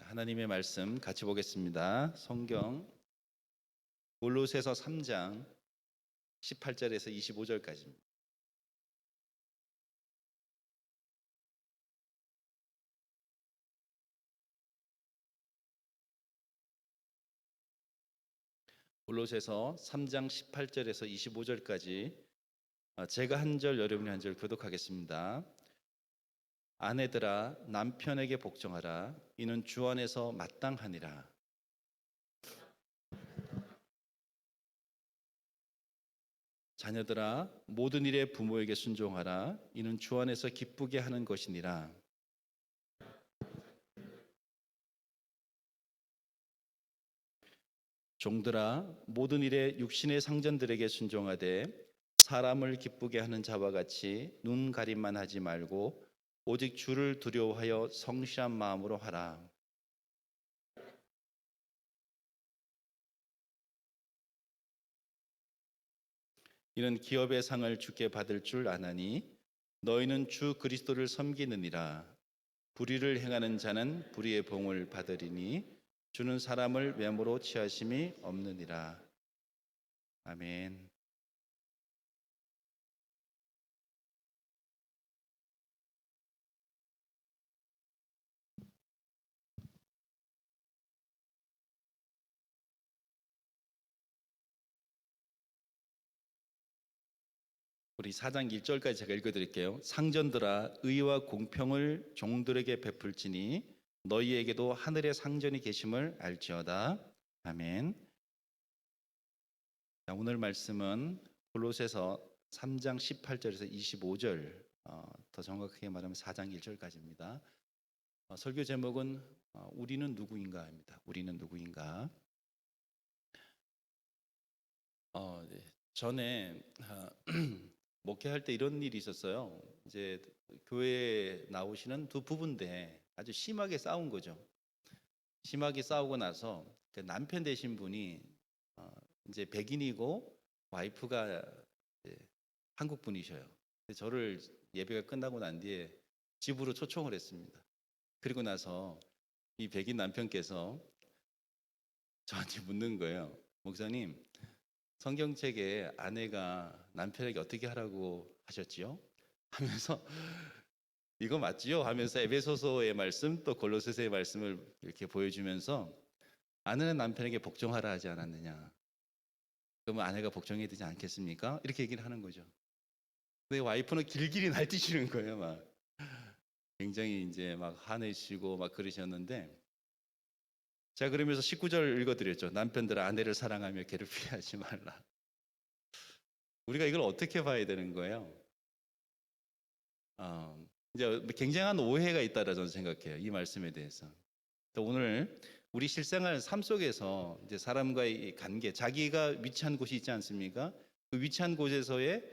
하나님의 말씀 같이 보겠습니다. 성경 골로새서 3장 18절에서 25절까지입니다. 골로새서 3장 18절에서 25절까지 제가 한 절 여러분이 한 절 교독하겠습니다. 아내들아 남편에게 복종하라. 이는 주 안에서 마땅하니라. 자녀들아 모든 일에 부모에게 순종하라. 이는 주 안에서 기쁘게 하는 것이니라. 종들아 모든 일에 육신의 상전들에게 순종하되 사람을 기쁘게 하는 자와 같이 눈 가림만 하지 말고 오직 주를 두려워하여 성실한 마음으로 하라. 이는 기업의 상을 주께 받을 줄 아나니 너희는 주 그리스도를 섬기느니라. 불의를 행하는 자는 불의의 봉을 받으리니 주는 사람을 외모로 취하심이 없느니라. 아멘. 우리 4장 1절까지 제가 읽어드릴게요. 상전들아 의와 공평을 종들에게 베풀지니 너희에게도 하늘의 상전이 계심을 알지어다. 아멘. 자, 오늘 말씀은 골로새서 3장 18절에서 25절, 더 정확하게 말하면 4장 1절까지입니다. 설교 제목은 우리는 누구인가입니다. 우리는 누구인가. 전에 목회할 때 이런 일이 있었어요. 이제 교회에 나오시는 두 부부인데 아주 심하게 싸운 거죠. 심하게 싸우고 나서 그 남편 되신 분이 이제 백인이고 와이프가 한국 분이셔요. 저를 예배가 끝나고 난 뒤에 집으로 초청을 했습니다. 그리고 나서 이 백인 남편께서 저한테 묻는 거예요. 목사님, 성경책에 아내가 남편에게 어떻게 하라고 하셨지요? 하면서 이거 맞지요? 하면서 에베소서의 말씀 또 골로새서의 말씀을 이렇게 보여주면서 아내는 남편에게 복종하라 하지 않았느냐? 그러면 아내가 복종해야 되지 않겠습니까? 이렇게 얘기를 하는 거죠. 근데 와이프는 길길이 날뛰시는 거예요. 막 굉장히 이제 막 화내시고 막 그러셨는데, 제가 그러면서 19절 읽어드렸죠. 남편들아 아내를 사랑하며 괴롭히게 하지 말라. 우리가 이걸 어떻게 봐야 되는 거예요? 이제 굉장한 오해가 있다라 저는 생각해요. 이 말씀에 대해서. 또 오늘 우리 실생활 삶 속에서 이제 사람과의 관계, 자기가 위치한 곳이 있지 않습니까? 그 위치한 곳에서의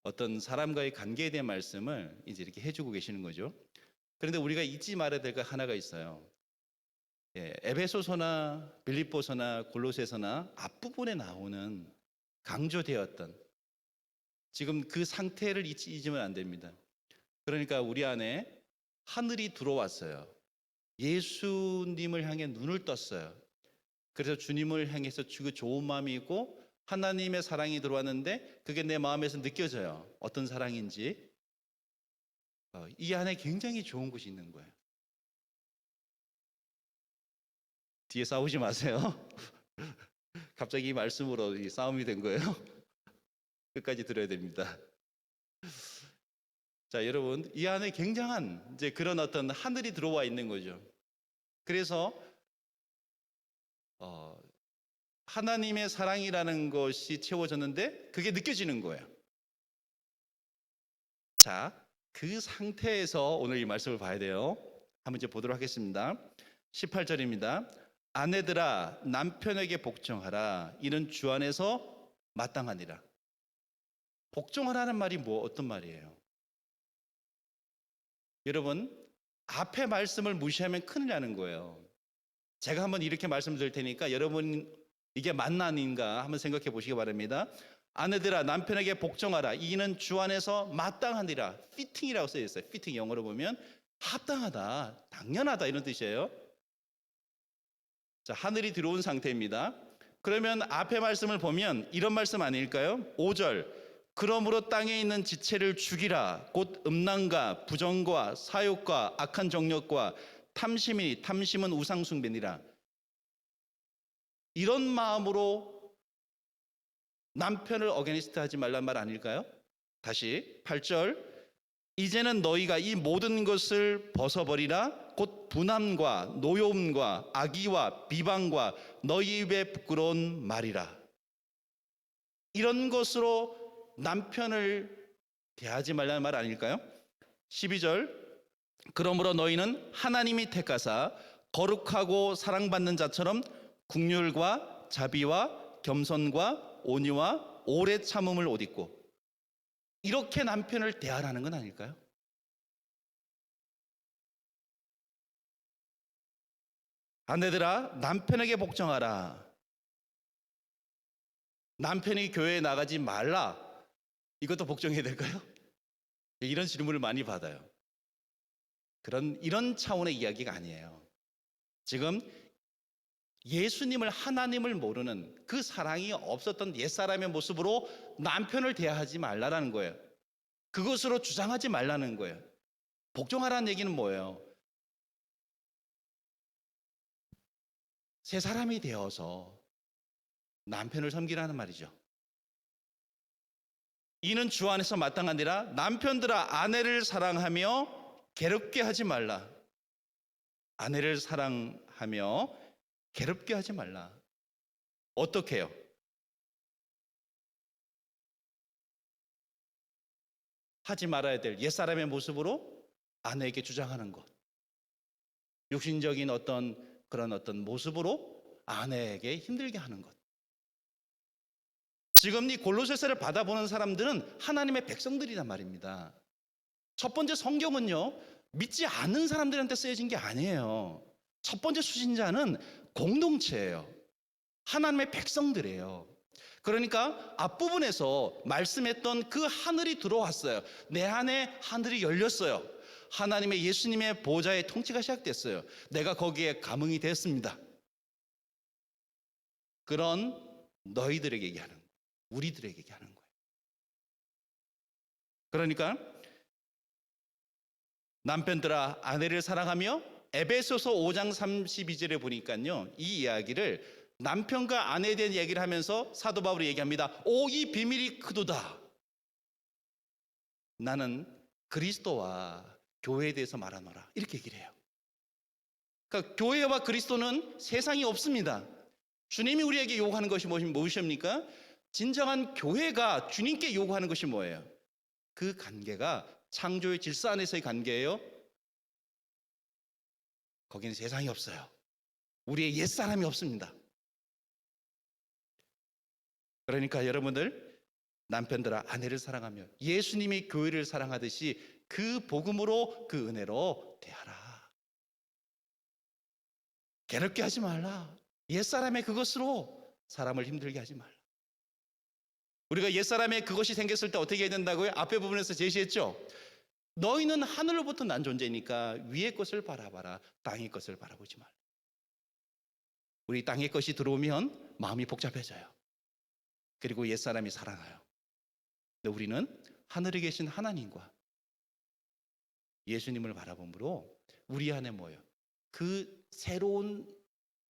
어떤 사람과의 관계에 대한 말씀을 이제 이렇게 해주고 계시는 거죠. 그런데 우리가 잊지 말아야 될 거 하나가 있어요. 에베소서나 빌립보서나 골로새서나 앞부분에 나오는 강조되었던 지금 그 상태를 잊으면 안 됩니다. 그러니까 우리 안에 하늘이 들어왔어요. 예수님을 향해 눈을 떴어요. 그래서 주님을 향해서 그 좋은 마음이 있고 하나님의 사랑이 들어왔는데 그게 내 마음에서 느껴져요. 어떤 사랑인지. 이 안에 굉장히 좋은 것이 있는 거예요. 뒤에 싸우지 마세요. 갑자기 이 말씀으로 이 싸움이 된 거예요. 끝까지 들어야 됩니다. 자, 여러분, 이 안에 굉장한 이제 그런 어떤 하늘이 들어와 있는 거죠. 그래서 하나님의 사랑이라는 것이 채워졌는데 그게 느껴지는 거예요. 자, 그 상태에서 오늘 이 말씀을 봐야 돼요. 한번 이제 보도록 하겠습니다. 18절입니다. 아내들아 남편에게 복종하라. 이는 주 안에서 마땅하니라. 복종하라는 말이 어떤 말이에요? 여러분, 앞에 말씀을 무시하면 큰일 나는 거예요. 제가 한번 이렇게 말씀드릴 테니까 여러분 이게 맞나 아닌가 한번 생각해 보시기 바랍니다. 아내들아 남편에게 복종하라. 이는 주 안에서 마땅하니라. 피팅이라고 쓰여 있어요. 피팅 영어로 보면 합당하다, 당연하다 이런 뜻이에요. 자, 하늘이 들어온 상태입니다. 그러면 앞에 말씀을 보면 이런 말씀 아닐까요? 5절. 그러므로 땅에 있는 지체를 죽이라. 곧 음란과 부정과 사욕과 악한 정욕과 탐심이니 탐심은 우상 숭배니라. 이런 마음으로 남편을 어게니스트 하지 말란 말 아닐까요? 다시 8절. 이제는 너희가 이 모든 것을 벗어버리라. 곧 분함과 노여움과 악의와 비방과 너희 입에 부끄러운 말이라. 이런 것으로 남편을 대하지 말라는 말 아닐까요? 12절. 그러므로 너희는 하나님이 택하사 거룩하고 사랑받는 자처럼 긍휼과 자비와 겸손과 온유와 오래 참음을 옷 입고, 이렇게 남편을 대하라는 건 아닐까요? 아내들아, 남편에게 복종하라. 남편이 교회에 나가지 말라. 이것도 복종해야 될까요? 이런 질문을 많이 받아요. 이런 차원의 이야기가 아니에요. 지금 예수님을, 하나님을 모르는, 그 사랑이 없었던 옛사람의 모습으로 남편을 대하지 말라는 거예요. 그것으로 주장하지 말라는 거예요. 복종하라는 얘기는 뭐예요? 새 사람이 되어서 남편을 섬기라는 말이죠. 이는 주 안에서 마땅하니라. 남편들아, 아내를 사랑하며 괴롭게 하지 말라. 아내를 사랑하며 괴롭게 하지 말라. 어떻게 해요? 하지 말아야 될 옛사람의 모습으로 아내에게 주장하는 것, 육신적인 그런 모습으로 아내에게 힘들게 하는 것. 지금 이 골로새서를 받아보는 사람들은 하나님의 백성들이란 말입니다. 첫 번째, 성경은요, 믿지 않는 사람들한테 쓰여진 게 아니에요. 첫 번째 수신자는 공동체예요. 하나님의 백성들이에요. 그러니까 앞부분에서 말씀했던 그 하늘이 들어왔어요. 내 안에 하늘이 열렸어요. 하나님의, 예수님의 보좌의 통치가 시작됐어요. 내가 거기에 감흥이 됐습니다. 그런 너희들에게 얘기하는 거예요. 우리들에게 얘기하는 거예요. 그러니까 남편들아, 아내를 사랑하며, 에베소서 5장 32절에 보니까요, 이 이야기를 남편과 아내에 대한 얘기를 하면서 사도 바울이 얘기합니다. 오, 이 비밀이 크도다. 나는 그리스도와 교회에 대해서 말하노라. 이렇게 얘기를 해요. 그러니까 교회와 그리스도는 세상이 없습니다. 주님이 우리에게 요구하는 것이 무엇입니까? 진정한 교회가 주님께 요구하는 것이 뭐예요? 그 관계가 창조의 질서 안에서의 관계예요. 거기는 세상이 없어요. 우리의 옛사람이 없습니다. 그러니까 여러분들, 남편들아, 아내를 사랑하며 예수님이 교회를 사랑하듯이 그 복음으로, 그 은혜로 대하라. 괴롭게 하지 말라. 옛사람의 그것으로 사람을 힘들게 하지 말라. 우리가 옛사람의 그것이 생겼을 때 어떻게 해야 된다고요? 앞에 부분에서 제시했죠. 너희는 하늘로부터 난 존재니까 위의 것을 바라봐라. 땅의 것을 바라보지 말라. 우리 땅의 것이 들어오면 마음이 복잡해져요. 그리고 옛사람이 살아나요. 근데 우리는 하늘에 계신 하나님과 예수님을 바라봄으로 우리 안에 뭐예요? 그 새로운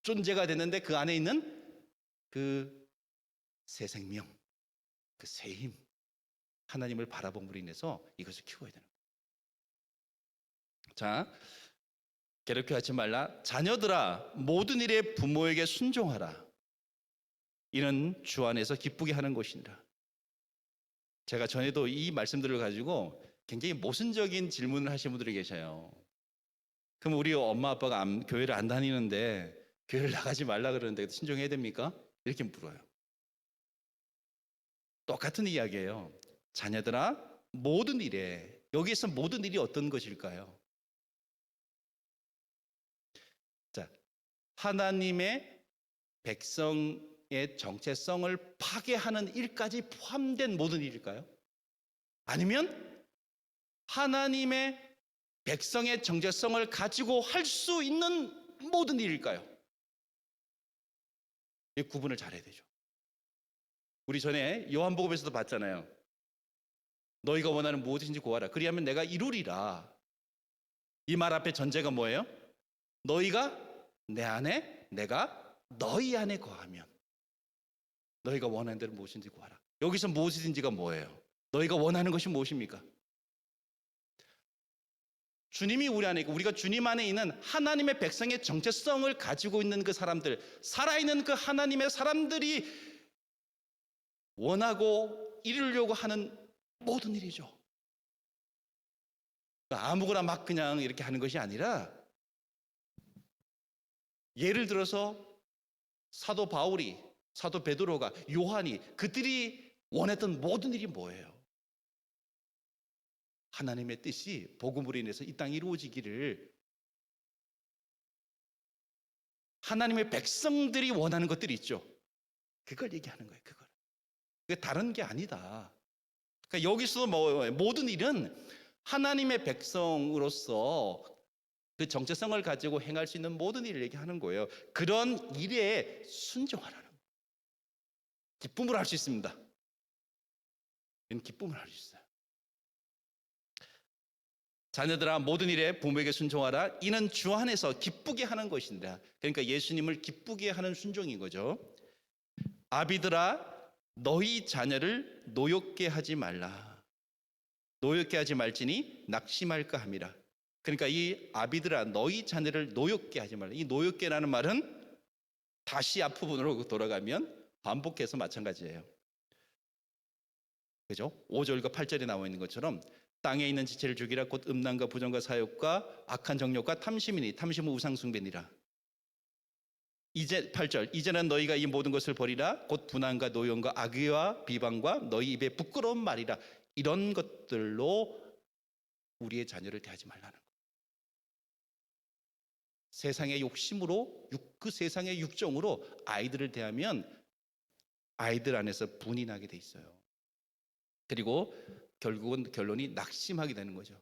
존재가 됐는데 그 안에 있는 그 새 생명, 그 새 힘, 하나님을 바라봄으로 인해서 이것을 키워야 되는 거예요. 자, 괴롭게 하지 말라. 자녀들아, 모든 일에 부모에게 순종하라. 이는 주 안에서 기쁘게 하는 것이니라. 제가 전에도 이 말씀들을 가지고 굉장히 모순적인 질문을 하시는 분들이 계셔요. 그럼 우리 엄마 아빠가 교회를 안 다니는데 교회를 나가지 말라 그러는데 순종해야 됩니까? 이렇게 물어요. 똑같은 이야기예요. 자녀들아, 모든 일에, 여기에서 모든 일이 어떤 것일까요? 자, 하나님의 백성의 정체성을 파괴하는 일까지 포함된 모든 일일까요? 아니면 하나님의 백성의 정체성을 가지고 할 수 있는 모든 일일까요? 이 구분을 잘해야 되죠. 우리 전에 요한복음에서도 봤잖아요. 너희가 원하는 무엇이든지 구하라. 그리하면 내가 이루리라. 이 말 앞에 전제가 뭐예요? 너희가 내 안에, 내가 너희 안에 거하면 너희가 원하는 대로 무엇인지 구하라. 여기서 무엇이든지가 뭐예요? 너희가 원하는 것이 무엇입니까? 주님이 우리 안에 있고 우리가 주님 안에 있는 하나님의 백성의 정체성을 가지고 있는 그 사람들, 살아있는 그 하나님의 사람들이 원하고 이루려고 하는 모든 일이죠. 아무거나 막 그냥 이렇게 하는 것이 아니라, 예를 들어서 사도 바울이, 사도 베드로가, 요한이, 그들이 원했던 모든 일이 뭐예요? 하나님의 뜻이 복음으로 인해서 이 땅에 이루어지기를, 하나님의 백성들이 원하는 것들이 있죠. 그걸 얘기하는 거예요. 그게 다른 게 아니다. 그러니까 여기서 모든 일은 하나님의 백성으로서 그 정체성을 가지고 행할 수 있는 모든 일을 얘기하는 거예요. 그런 일에 순종하라는 거예요. 기쁨으로 할 수 있습니다. 우리는 기쁨을 할 수 있어요. 자녀들아 모든 일에 부모에게 순종하라. 이는 주 안에서 기쁘게 하는 것인데, 그러니까 예수님을 기쁘게 하는 순종인 거죠. 아비들아 너희 자녀를 노엽게 하지 말라. 노엽게 하지 말지니 낙심할까 함이라. 그러니까 이 아비들아 너희 자녀를 노엽게 하지 말라. 이 노엽게라는 말은 다시 앞부분으로 돌아가면 반복해서 마찬가지예요. 그죠? 5절과 8절에 나와 있는 것처럼 땅에 있는 지체를 죽이라. 곧 음란과 부정과 사욕과 악한 정욕과 탐심이니 탐심은 우상 숭배니라. 이제 8절 이제는 너희가 이 모든 것을 버리라. 곧 분한과 노염과 악의와 비방과 너희 입에 부끄러운 말이라. 이런 것들로 우리의 자녀를 대하지 말라는 거예요. 세상의 욕심으로, 그 세상의 육정으로 아이들을 대하면 아이들 안에서 분이 나게 돼 있어요. 그리고 결국은 결론이 낙심하게 되는 거죠.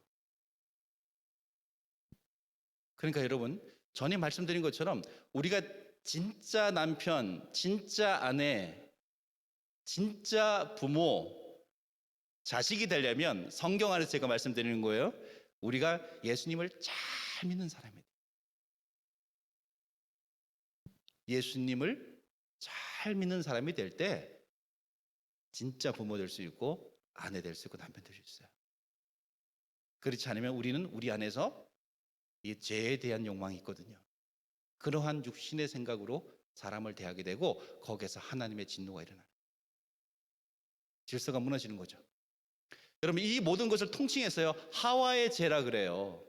그러니까 여러분, 전에 말씀드린 것처럼 우리가 진짜 남편, 진짜 아내, 진짜 부모, 자식이 되려면 성경 안에서 제가 말씀드리는 거예요. 우리가 예수님을 잘 믿는 사람이에요. 예수님을 잘 믿는 사람이 될 때 진짜 부모 될 수 있고 아내 될 수 있고 남편 될 수 있어요. 그렇지 않으면 우리는 우리 안에서 이 죄에 대한 욕망이 있거든요. 그러한 육신의 생각으로 사람을 대하게 되고 거기에서 하나님의 진노가 일어나요. 질서가 무너지는 거죠. 여러분, 이 모든 것을 통칭해서요 하와의 죄라 그래요.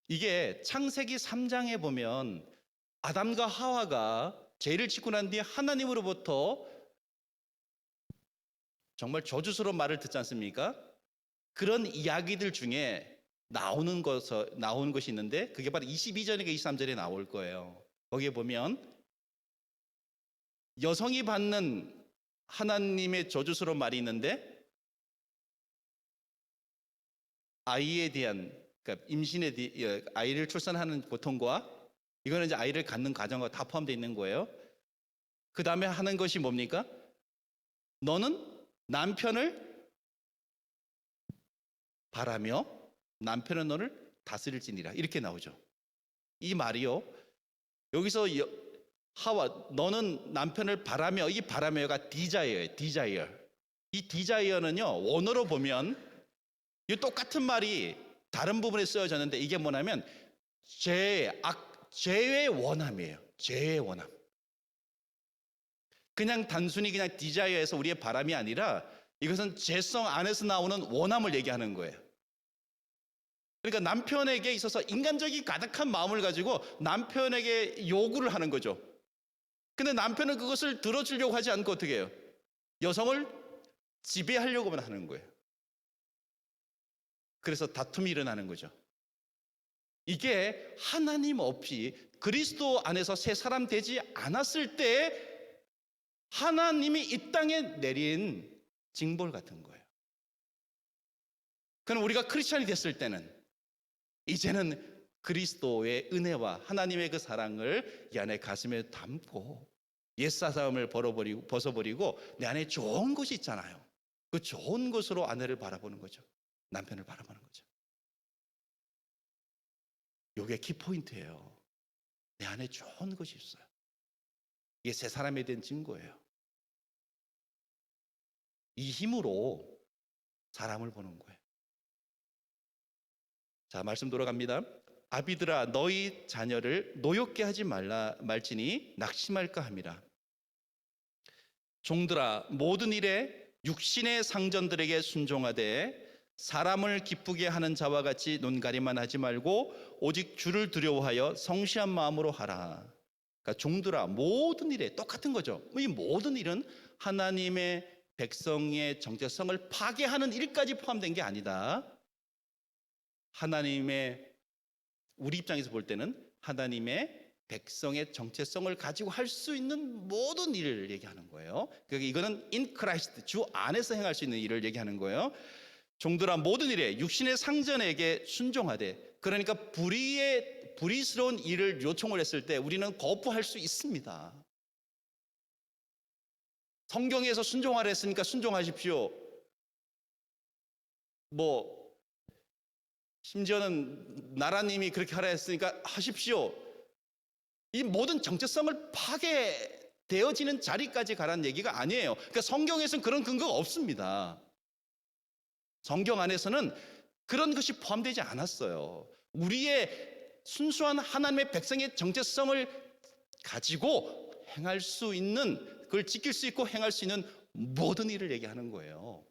이게 창세기 3장에 보면 아담과 하와가 죄를 짓고 난 뒤에 하나님으로부터 정말 저주스러운 말을 듣지 않습니까? 그런 이야기들 중에 나오는 것이 있는데 그게 바로 22절과 23절에 나올 거예요. 거기에 보면 여성이 받는 하나님의 저주스러운 말이 있는데, 아이에 대한, 그러니까 임신에 대한, 아이를 출산하는 고통과 이거는 이제 아이를 갖는 과정과 다 포함되어 있는 거예요. 그 다음에 하는 것이 뭡니까? 너는 남편을 바라며 남편은 너를 다스릴지니라. 이렇게 나오죠. 이 말이요, 여기서 하와 너는 남편을 바라며, 이 바라며가 디자이어예요. 디자이어. 이 디자이어는요 원어로 보면 이 똑같은 말이 다른 부분에 쓰여졌는데 이게 뭐냐면 죄의 원함이에요. 죄의 원함. 그냥 단순히 그냥 디자이어에서 우리의 바람이 아니라 이것은 죄성 안에서 나오는 원함을 얘기하는 거예요. 그러니까 남편에게 있어서 인간적이 가득한 마음을 가지고 남편에게 요구를 하는 거죠. 근데 남편은 그것을 들어주려고 하지 않고 어떻게 해요? 여성을 지배하려고만 하는 거예요. 그래서 다툼이 일어나는 거죠. 이게 하나님 없이 그리스도 안에서 새 사람 되지 않았을 때 하나님이 이 땅에 내린 징벌 같은 거예요. 그럼 우리가 크리스찬이 됐을 때는 이제는 그리스도의 은혜와 하나님의 그 사랑을 이 안에 가슴에 담고 옛사람을 벗어버리고 내 안에 좋은 것이 있잖아요. 그 좋은 것으로 아내를 바라보는 거죠. 남편을 바라보는 거죠. 이게 키포인트예요. 내 안에 좋은 것이 있어요. 이게 새 사람에 대한 증거예요. 이 힘으로 사람을 보는 거예요. 자, 말씀 돌아갑니다. 아비들아, 너희 자녀를 노엽게 하지 말지니 낙심할까 함이라. 종들아, 모든 일에 육신의 상전들에게 순종하되 사람을 기쁘게 하는 자와 같이 논가리만 하지 말고 오직 주를 두려워하여 성실한 마음으로 하라. 그러니까 종들아, 모든 일에 똑같은 거죠. 이 모든 일은 하나님의 백성의 정체성을 파괴하는 일까지 포함된 게 아니다. 하나님의, 우리 입장에서 볼 때는 하나님의 백성의 정체성을 가지고 할 수 있는 모든 일을 얘기하는 거예요. 그러니까 이거는 in Christ, 주 안에서 행할 수 있는 일을 얘기하는 거예요. 종들아, 모든 일에 육신의 상전에게 순종하되, 그러니까 불의스러운 일을 요청을 했을 때 우리는 거부할 수 있습니다. 성경에서 순종하라 했으니까 순종하십시오. 심지어는 나라님이 그렇게 하라 했으니까 하십시오. 이 모든 정체성을 파괴되어지는 자리까지 가라는 얘기가 아니에요. 그러니까 성경에서는 그런 근거가 없습니다. 성경 안에서는 그런 것이 포함되지 않았어요. 우리의 순수한 하나님의 백성의 정체성을 가지고 행할 수 있는, 그걸 지킬 수 있고 행할 수 있는 모든 일을 얘기하는 거예요.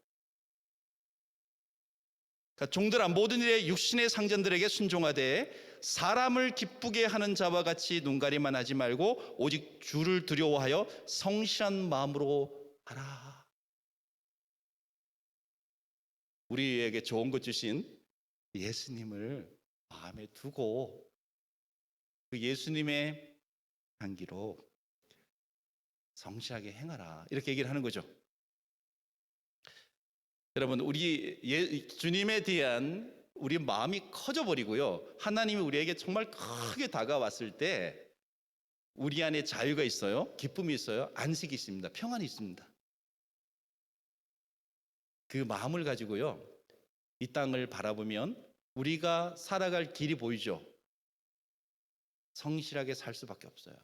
그러니까 종들아, 모든 일에 육신의 상전들에게 순종하되 사람을 기쁘게 하는 자와 같이 눈가리만 하지 말고 오직 주를 두려워하여 성실한 마음으로 하라. 우리에게 좋은 것 주신 예수님을 마음에 두고 그 예수님의 향기로 성실하게 행하라, 이렇게 얘기를 하는 거죠. 여러분, 우리 주님에 대한 우리 마음이 커져버리고요, 하나님이 우리에게 정말 크게 다가왔을 때 우리 안에 자유가 있어요, 기쁨이 있어요, 안식이 있습니다, 평안이 있습니다. 그 마음을 가지고요, 이 땅을 바라보면 우리가 살아갈 길이 보이죠. 성실하게 살 수밖에 없어요.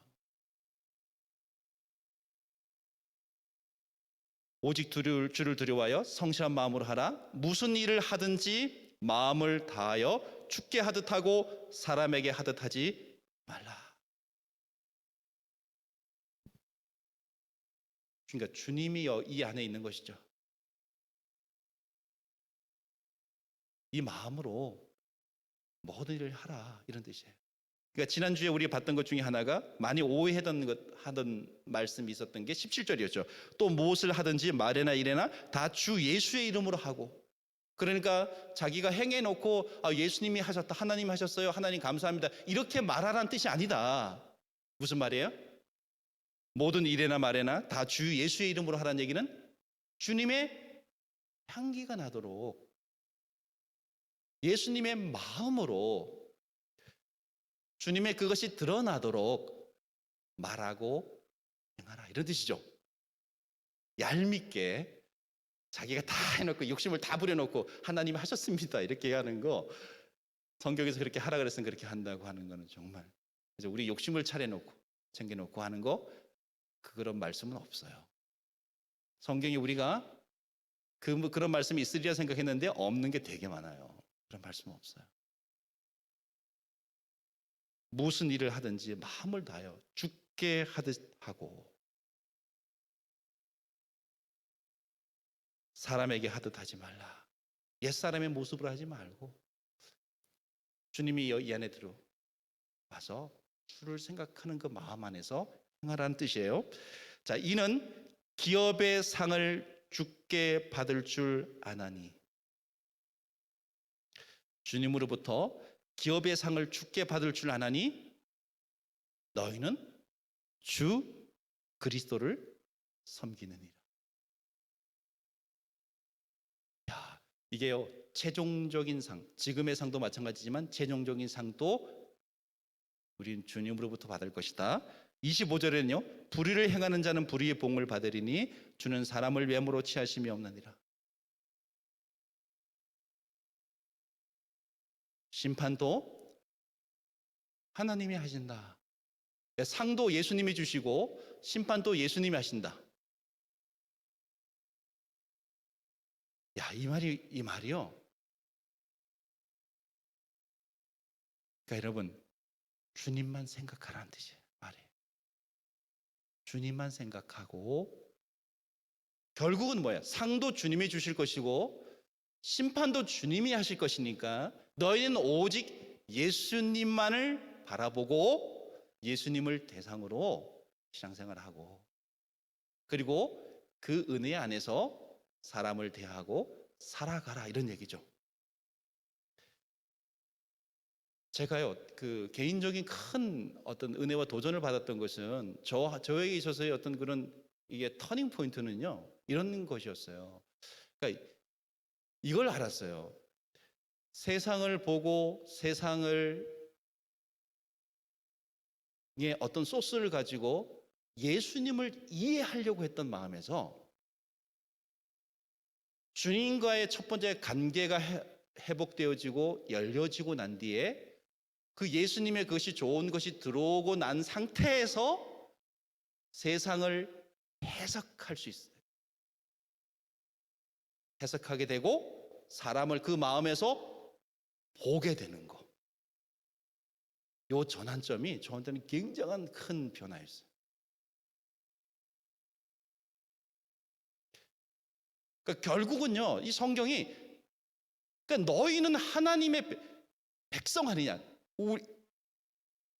오직 주를 두려워하여 성실한 마음으로 하라. 무슨 일을 하든지 마음을 다하여 주께 하듯 하고 사람에게 하듯 하지 말라. 그러니까 주님이 이 안에 있는 것이죠. 이 마음으로 모든 일을 하라, 이런 뜻이에요. 그러니까 지난주에 우리 봤던 것 중에 하나가 많이 하던 말씀이 있었던 게 17절이었죠. 또 무엇을 하든지 말이나 이래나 다 주 예수의 이름으로 하고. 그러니까 자기가 행해놓고 예수님이 하셨다, 하나님 하셨어요, 하나님 감사합니다, 이렇게 말하라는 뜻이 아니다. 무슨 말이에요? 모든 일에나 말에나 다 주 예수의 이름으로 하라는 얘기는 주님의 향기가 나도록 예수님의 마음으로 주님의 그것이 드러나도록 말하고 행하라, 이런 뜻이죠. 얄밉게 자기가 다 해놓고 욕심을 다 부려놓고 하나님이 하셨습니다, 이렇게 하는 거, 성경에서 그렇게 하라 그랬으면 그렇게 한다고 하는 거는 정말, 그래서 우리 욕심을 차려놓고 챙겨놓고 하는 거, 그런 말씀은 없어요. 성경이 우리가 그런 말씀이 있으리라 생각했는데 없는 게 되게 많아요. 그런 말씀은 없어요. 무슨 일을 하든지 마음을 다하여 주께 하듯 하고 사람에게 하듯 하지 말라. 옛사람의 모습으로 하지 말고 주님이 이 안에 들어와서 주를 생각하는 그 마음 안에서 행하라는 뜻이에요. 자, 이는 기업의 상을 주께 받을 줄 아나니. 주님으로부터 기업의 상을 주께 받을 줄 아나니 너희는 주 그리스도를 섬기느니라. 야, 이게요, 최종적인 상, 지금의 상도 마찬가지지만 최종적인 상도 우리는 주님으로부터 받을 것이다. 25절에는요. 불의를 행하는 자는 불의의 봉을 받으리니 주는 사람을 외모로 취하심이 없느니라. 심판도 하나님이 하신다. 상도 예수님이 주시고 심판도 예수님이 하신다. 야, 이 말이요. 그러니까 여러분, 주님만 생각하라는 뜻이에요. 말이에요. 주님만 생각하고 결국은 뭐야? 상도 주님이 주실 것이고 심판도 주님이 하실 것이니까 너희는 오직 예수님만을 바라보고 예수님을 대상으로 신앙생활을 하고 그리고 그 은혜 안에서 사람을 대하고 살아가라 이런 얘기죠. 제가요 그 개인적인 큰 어떤 은혜와 도전을 받았던 것은 저에게 있어서의 어떤 그런 이게 터닝 포인트는요 이런 것이었어요. 그러니까 이걸 알았어요. 세상을 보고 세상을 어떤 소스를 가지고 예수님을 이해하려고 했던 마음에서 주님과의 첫 번째 관계가 회복되어지고 열려지고 난 뒤에 그 예수님의 그것이 좋은 것이 들어오고 난 상태에서 세상을 해석할 수 있어요. 해석하게 되고 사람을 그 마음에서 보게 되는 거. 요 전환점이 저한테는 굉장한 큰 변화였어요. 그러니까 결국은요, 이 성경이 그러니까 너희는 하나님의 백성 아니냐?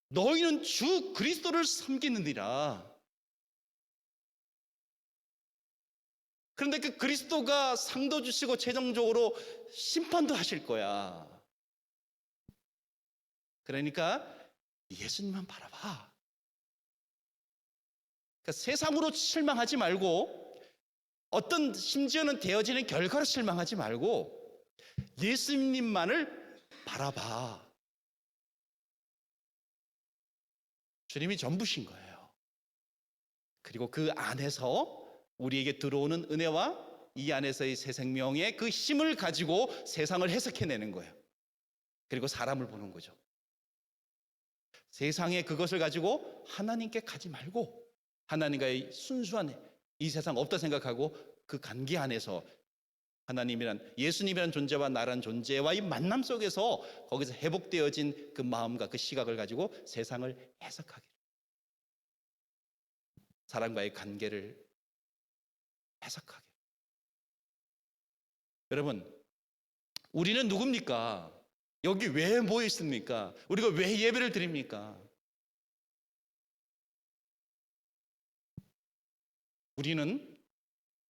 너희는 주 그리스도를 섬기느니라. 그런데 그 그리스도가 상도 주시고 최종적으로 심판도 하실 거야. 그러니까 예수님만 바라봐. 그러니까 세상으로 실망하지 말고 어떤 심지어는 되어지는 결과로 실망하지 말고 예수님만을 바라봐. 주님이 전부신 거예요. 그리고 그 안에서 우리에게 들어오는 은혜와 이 안에서의 새 생명의 그 힘을 가지고 세상을 해석해내는 거예요. 그리고 사람을 보는 거죠. 세상에 그것을 가지고 하나님께 가지 말고 하나님과의 순수한 이 세상 없다 생각하고 그 관계 안에서 하나님이란 예수님이란 존재와 나란 존재와의 만남 속에서 거기서 회복되어진 그 마음과 그 시각을 가지고 세상을 해석하기를 사람과의 관계를 해석하게. 여러분, 우리는 누굽니까? 여기 왜 모여 있습니까? 우리가 왜 예배를 드립니까? 우리는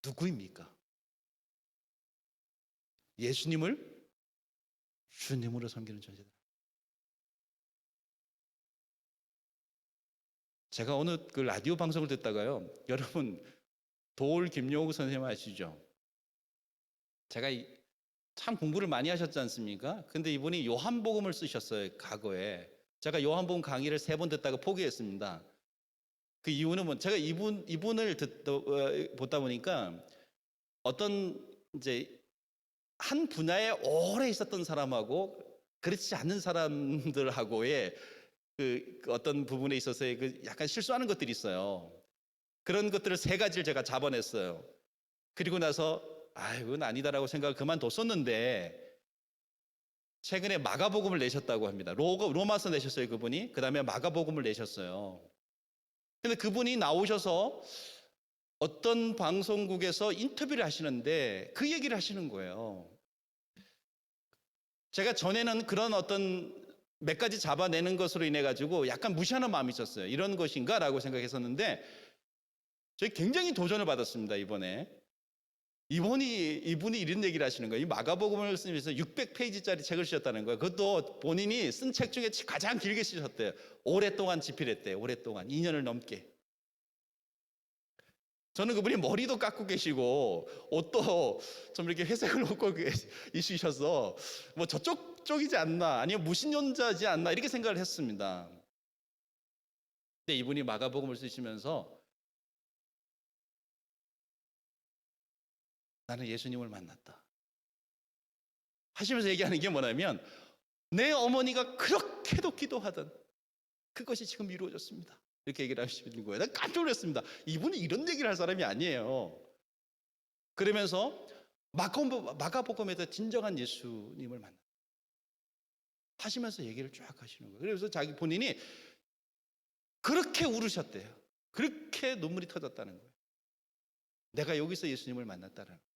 누구입니까? 예수님을 주님으로 섬기는 존재다. 제가 어느 그 라디오 방송을 듣다가요, 여러분 도올 김용욱 선생님 아시죠? 제가 참 공부를 많이 하셨지 않습니까? 근데 이분이 요한복음을 쓰셨어요, 과거에. 제가 요한복음 강의를 3번 듣다가 포기했습니다. 그 이유는 뭐 제가 이분을 보다 보니까 어떤 이제 한 분야에 오래 있었던 사람하고 그렇지 않은 사람들하고의 그 어떤 부분에 있어서의 그 약간 실수하는 것들이 있어요. 그런 것들을 3가지를 제가 잡아냈어요. 그리고 나서 이건 아니다라고 생각을 그만뒀었는데 최근에 마가복음을 내셨다고 합니다. 로마서 내셨어요, 그분이. 그 다음에 마가복음을 내셨어요. 근데 그분이 나오셔서 어떤 방송국에서 인터뷰를 하시는데 그 얘기를 하시는 거예요. 제가 전에는 그런 어떤 몇 가지 잡아내는 것으로 인해 가지고 약간 무시하는 마음이 있었어요. 이런 것인가 라고 생각했었는데 저희 굉장히 도전을 받았습니다. 이분이 이런 얘기를 하시는 거예요. 이 마가복음을 쓰면서 600페이지짜리 책을 쓰셨다는 거예요. 그것도 본인이 쓴 책 중에 가장 길게 쓰셨대요. 오랫동안 집필했대요. 오랫동안 2년을 넘게. 저는 그분이 머리도 깎고 계시고 옷도 좀 이렇게 회색을 입고 있으셔서 뭐 저쪽 쪽이지 않나, 아니면 무신론자지 않나 이렇게 생각을 했습니다. 근데 이분이 마가복음을 쓰시면서 나는 예수님을 만났다 하시면서 얘기하는 게 뭐냐면, 내 어머니가 그렇게도 기도하던 그것이 지금 이루어졌습니다, 이렇게 얘기를 하시는 거예요. 난 깜짝 놀랐습니다. 이분이 이런 얘기를 할 사람이 아니에요. 그러면서 마가복음에서 진정한 예수님을 만났다 하시면서 얘기를 쫙 하시는 거예요. 그래서 자기 본인이 그렇게 울으셨대요. 그렇게 눈물이 터졌다는 거예요. 내가 여기서 예수님을 만났다는 거예요.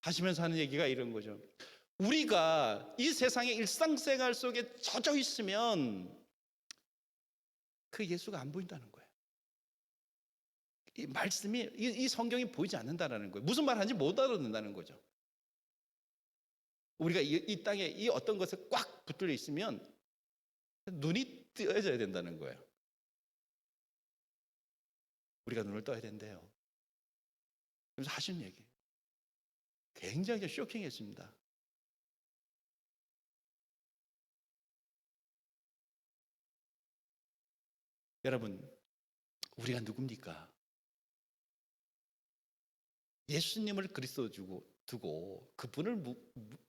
하시면서 하는 얘기가 이런 거죠. 우리가 이 세상의 일상생활 속에 젖어 있으면 그 예수가 안 보인다는 거예요. 이 말씀이, 이 성경이 보이지 않는다는 거예요. 무슨 말 하는지 못 알아듣는다는 거죠. 우리가 이 땅에 이 어떤 것에 꽉 붙들려 있으면 눈이 뜨여져야 된다는 거예요. 우리가 눈을 떠야 된대요. 그래서 하시는 얘기 굉장히 쇼킹했습니다. 여러분, 우리가 누굽니까? 예수님을 그리스도 두고 그분을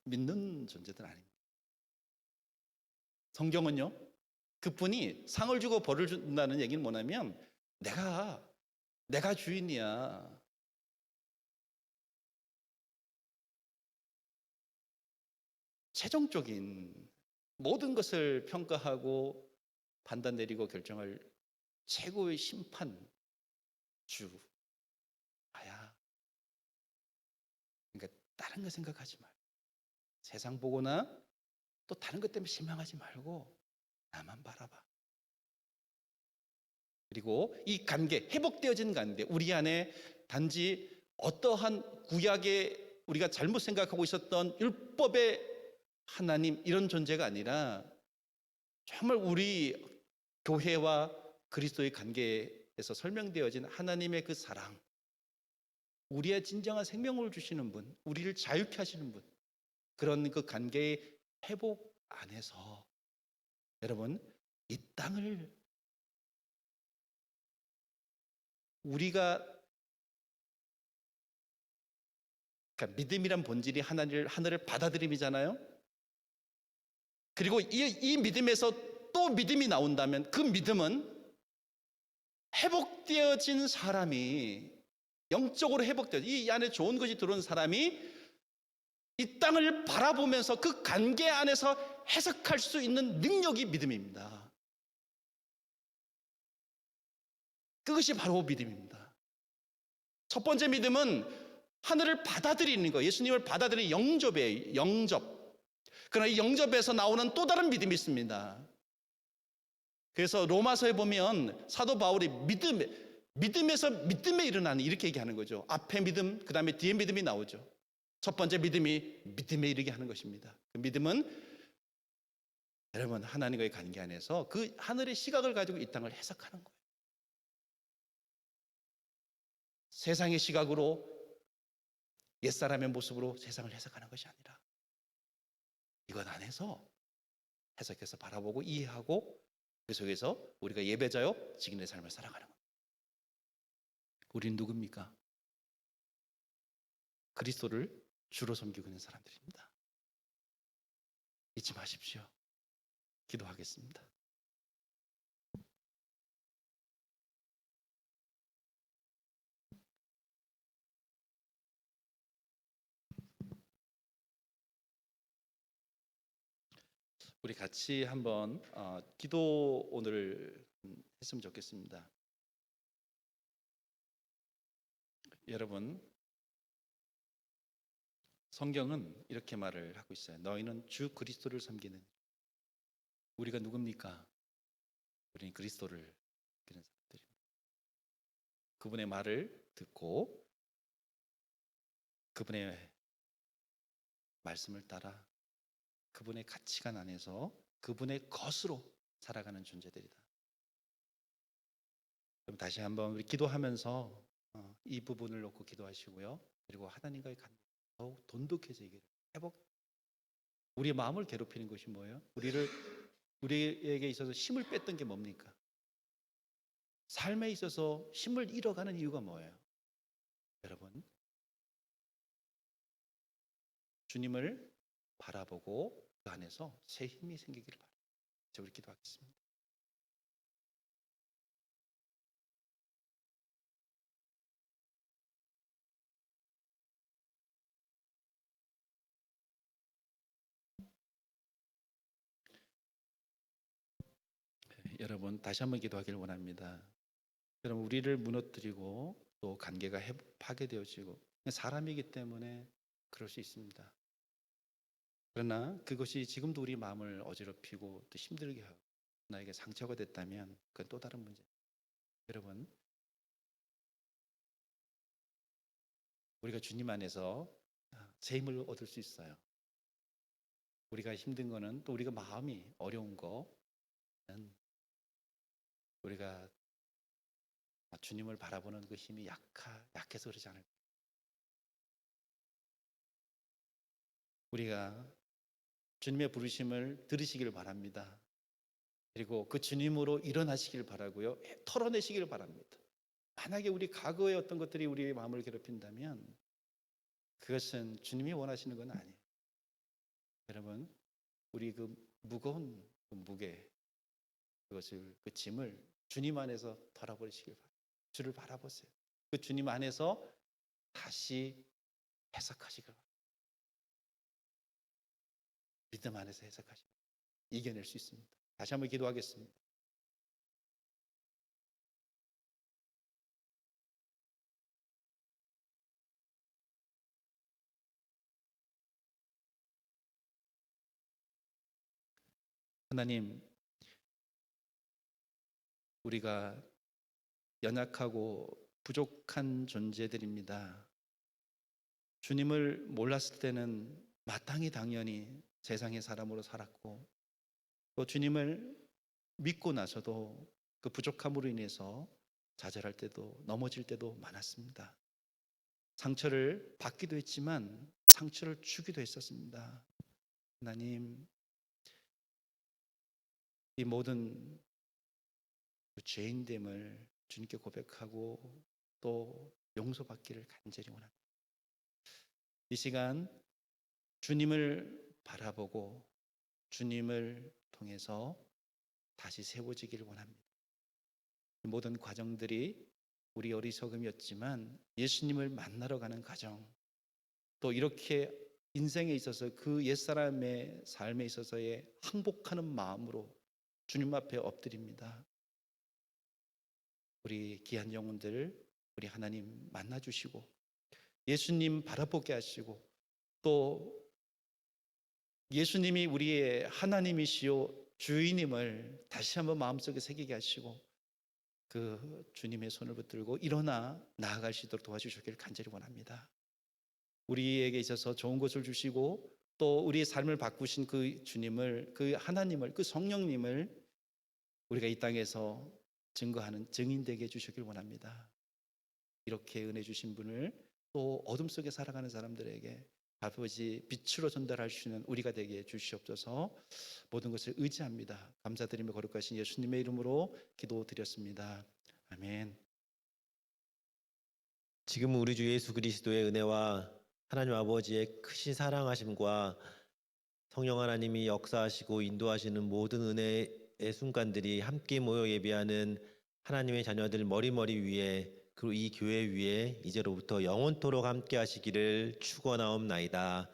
믿는 존재들 아닙니다. 성경은요, 그분이 상을 주고 벌을 준다는 얘기는 뭐냐면, 내가 주인이야. 최종적인 모든 것을 평가하고 판단 내리고 결정할 최고의 심판 주 나야. 그러니까 다른 거 생각하지 말고, 세상 보거나 또 다른 것 때문에 실망하지 말고 나만 바라봐. 그리고 이 관계, 회복되어진 관계, 우리 안에 단지 어떠한 구약의 우리가 잘못 생각하고 있었던 율법의 하나님, 이런 존재가 아니라 정말 우리 교회와 그리스도의 관계에서 설명되어진 하나님의 그 사랑, 우리의 진정한 생명을 주시는 분, 우리를 자유케 하시는 분, 그런 그 관계의 회복 안에서 여러분, 이 땅을 우리가, 그러니까 믿음이란 본질이 하늘을 받아들임이잖아요. 그리고 이 믿음에서 또 믿음이 나온다면 그 믿음은 회복되어진 사람이, 영적으로 회복되어진, 이 안에 좋은 것이 들어온 사람이 이 땅을 바라보면서 그 관계 안에서 해석할 수 있는 능력이 믿음입니다. 그것이 바로 믿음입니다. 첫 번째 믿음은 하늘을 받아들이는 거, 예수님을 받아들이는 영접이에요. 영접. 그러나 이 영접에서 나오는 또 다른 믿음이 있습니다. 그래서 로마서에 보면 사도 바울이 믿음에서 믿음에 일어나는, 이렇게 얘기하는 거죠. 앞에 믿음, 그 다음에 뒤에 믿음이 나오죠. 첫 번째 믿음이 믿음에 이르게 하는 것입니다. 그 믿음은 여러분, 하나님과의 관계 안에서 그 하늘의 시각을 가지고 이 땅을 해석하는 거예요. 세상의 시각으로, 옛사람의 모습으로 세상을 해석하는 것이 아니라 이것 안에서 해석해서 바라보고 이해하고 그 속에서 우리가 예배자요 증인의 삶을 살아가는 겁니다. 우린 누굽니까? 그리스도를 주로 섬기고 있는 사람들입니다. 잊지 마십시오. 기도하겠습니다. 우리 같이 한번 기도 오늘 했으면 좋겠습니다. 여러분, 성경은 이렇게 말을 하고 있어요. 너희는 주 그리스도를 섬기는. 우리가 누굽니까? 우리는 그리스도를 섬기는 사람들입니다. 그분의 말을 듣고 그분의 말씀을 따라 그분의 가치관 안에서 그분의 것으로 살아가는 존재들이다. 그럼 다시 한번 우리 기도하면서 이 부분을 놓고 기도하시고요. 그리고 하나님과의 관계 더욱 돈독해지기를 회복. 우리의 마음을 괴롭히는 것이 뭐예요? 우리를 우리에게 있어서 힘을 뺐던 게 뭡니까? 삶에 있어서 힘을 잃어가는 이유가 뭐예요? 여러분, 주님을 바라보고 그 안에서 새 힘이 생기기를 바랍니다. 자, 우리 기도하겠습니다. 여러분, 다시 한번 기도하기를 원합니다. 여러분, 우리를 무너뜨리고 또 관계가 파괴되어지고 사람이기 때문에 그럴 수 있습니다. 그러나 그것이 지금도 우리 마음을 어지럽히고 또 힘들게 하고 나에게 상처가 됐다면 그건 또 다른 문제. 여러분, 우리가 주님 안에서 새 힘을 얻을 수 있어요. 우리가 힘든 거는 또 우리가 마음이 어려운 거는 우리가 주님을 바라보는 그 힘이 약해서 그러지 않을까. 우리가 주님의 부르심을 들으시길 바랍니다. 그리고 그 주님으로 일어나시길 바라고요. 털어내시길 바랍니다. 만약에 우리 과거의 어떤 것들이 우리의 마음을 괴롭힌다면 그것은 주님이 원하시는 건 아니에요. 여러분, 우리 그 무거운 그 무게, 그것을 그 짐을 주님 안에서 털어버리시길 바랍니다. 주를 바라보세요. 그 주님 안에서 다시 해석하시길 바랍니다. 믿음 안에서 해석하시면 이겨낼 수 있습니다. 다시 한번 기도하겠습니다. 하나님, 우리가 연약하고 부족한 존재들입니다. 주님을 몰랐을 때는 마땅히 당연히 세상의 사람으로 살았고 또 주님을 믿고 나서도 그 부족함으로 인해서 좌절할 때도 넘어질 때도 많았습니다. 상처를 받기도 했지만 상처를 주기도 했었습니다. 하나님, 이 모든 그 죄인됨을 주님께 고백하고 또 용서받기를 간절히 원합니다. 이 시간 주님을 바라보고 주님을 통해서 다시 세워지기를 원합니다. 모든 과정들이 우리 어리석음이었지만 예수님을 만나러 가는 과정, 또 이렇게 인생에 있어서 그 옛사람의 삶에 있어서의 항복하는 마음으로 주님 앞에 엎드립니다. 우리 귀한 영혼들, 우리 하나님 만나주시고 예수님 바라보게 하시고 또 예수님이 우리의 하나님이시요 주인임을 다시 한번 마음속에 새기게 하시고 그 주님의 손을 붙들고 일어나 나아갈 수 있도록 도와주시길 간절히 원합니다. 우리에게 있어서 좋은 것을 주시고 또 우리의 삶을 바꾸신 그 주님을, 그 하나님을, 그 성령님을 우리가 이 땅에서 증거하는 증인 되게 해주시길 원합니다. 이렇게 은혜 주신 분을 또 어둠 속에 살아가는 사람들에게 아버지 빛으로 전달할 수 있는 우리가 되게 해주시옵소서. 모든 것을 의지합니다. 감사드리며 거룩하신 예수님의 이름으로 기도드렸습니다. 아멘. 지금 우리 주 예수 그리스도의 은혜와 하나님 아버지의 크신 사랑하심과 성령 하나님이 역사하시고 인도하시는 모든 은혜의 순간들이 함께 모여 예배하는 하나님의 자녀들 머리머리 위에 그리고 이 교회 위에 이제로부터 영원토록 함께 하시기를 축원하옵나이다.